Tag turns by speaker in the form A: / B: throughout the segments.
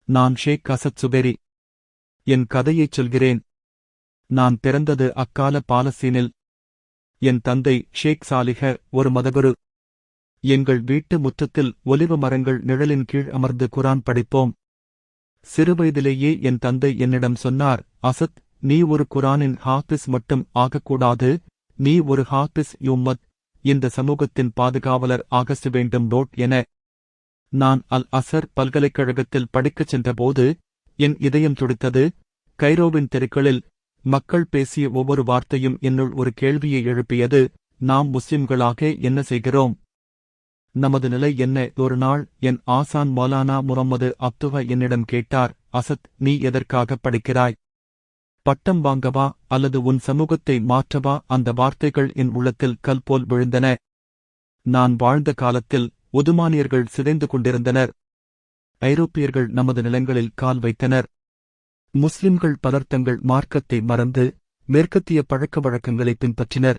A: நான் ஷேக் அசத் சுபேரி. என் கதையைச் சொல்கிறேன். நான் பிறந்தது அக்கால பாலஸ்தீனில். என் தந்தை ஷேக் சாலிஹ ஒரு மதகுரு. எங்கள் வீட்டு முற்றத்தில் ஒலிவ மரங்கள் நிழலின் கீழ் அமர்ந்து குரான் படிப்போம். சிறுவயதிலேயே என் தந்தை என்னிடம் சொன்னார், அசத், நீ ஒரு குரானின் ஹாஃபிஸ் மட்டும் ஆகக்கூடாது, நீ ஒரு ஹாஃபிஸ் யும்மத், இந்த சமூகத்தின் பாதுகாவலர் ஆகச வேண்டும் நோட் என. நான் அல் அசர் பல்கலைக்கழகத்தில் படிக்கச் சென்றபோது என் இதயம் துடித்தது. கைரோவின் தெருக்களில் மக்கள் பேசிய ஒவ்வொரு வார்த்தையும் என்னுள் ஒரு கேள்வியை எழுப்பியது, நாம் முஸ்லிம்களாக என்ன செய்கிறோம்? நமது நிலை என்ன? ஒரு நாள் என் ஆசான் மௌலானா முகம்மது அப்துவ என்னிடம் கேட்டார், அசத், நீ எதற்காக படிக்கிறாய்? பட்டம் வாங்கவா அல்லது உன் சமூகத்தை மாற்றவா? அந்த வார்த்தைகள் என் உள்ளத்தில் கல் போல் விழுந்தன. நான் வாழ்ந்த காலத்தில் உதுமானியர்கள் சிதைந்து கொண்டிருந்தனர். ஐரோப்பியர்கள் நமது நிலங்களில் கால் வைத்தனர். முஸ்லிம்கள் பலர் தங்கள் மார்க்கத்தை மறந்து மேற்கத்திய பழக்க வழக்கங்களை பின்பற்றினர்.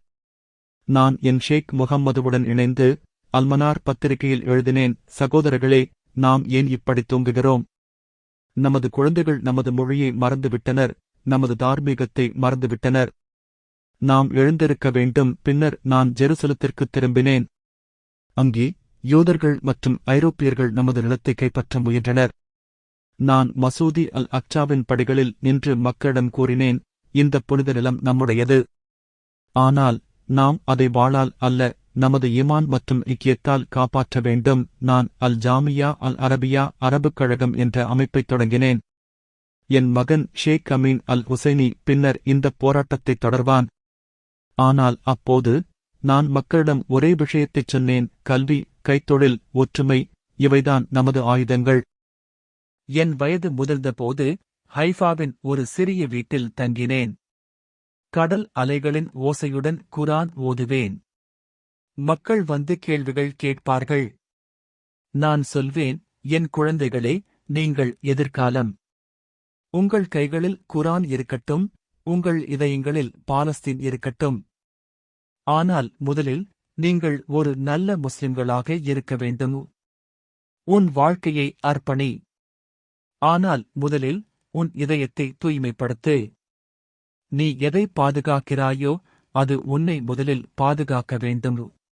A: நான் என் ஷேக் முகம்மதுவுடன் இணைந்து அல்மனார் பத்திரிகையில் எழுதினேன், சகோதரர்களே, நாம் ஏன் இப்படி தூங்குகிறோம்? நமது குழந்தைகள் நமது மொழியை மறந்துவிட்டனர், நமது தார்மீகத்தை மறந்துவிட்டனர். நாம் எழுந்திருக்க வேண்டும். பின்னர் நான் ஜெருசலத்திற்குத் திரும்பினேன். அங்கே யூதர்கள் மற்றும் ஐரோப்பியர்கள் நமது நிலத்தை கைப்பற்ற முயன்றனர். நான் மசூதி அல் அக்சாவின் படிகளில் நின்று மக்களிடம் கூறினேன், இந்த புனித நிலம் நம்முடையது. ஆனால் நாம் அதை வாளால் அல்ல, நமது ஈமான் மற்றும் ஐக்கியத்தால் காப்பாற்ற வேண்டும். நான் அல் ஜாமியா அல் அரபியா அரபுக் கழகம் என்ற அமைப்பைத் தொடங்கினேன். என் மகன் ஷேக் அமீன் அல் ஹுசைனி பின்னர் இந்தப் போராட்டத்தைத் தொடர்வான். ஆனால் அப்போது நான் மக்களிடம் ஒரே விஷயத்தைச் சொன்னேன், கல்வி, கைத்தொழில், ஒற்றுமை, இவைதான் நமது ஆயுதங்கள். என் வயது முதிர்ந்தபோது ஹைஃபாவின் ஒரு சிறிய வீட்டில் தங்கினேன். கடல் அலைகளின் ஓசையுடன் குரான் ஓதுவேன். மக்கள் வந்து கேள்விகள் கேட்பார்கள். நான் சொல்வேன், என் குழந்தைகளே, நீங்கள் எதிர்காலம். உங்கள் கைகளில் குரான் இருக்கட்டும், உங்கள் இதயங்களில் பாலஸ்தீன் இருக்கட்டும். ஆனால் முதலில் நீங்கள் ஒரு நல்ல முஸ்லிம்களாக இருக்க வேண்டும். உன் வாழ்க்கையை அர்ப்பணி. ஆனால் முதலில் உன் இதயத்தை தூய்மைப்படுத்து. நீ எதை பாதுகாக்கிறாயோ அது உன்னை முதலில் பாதுகாக்க வேண்டும்.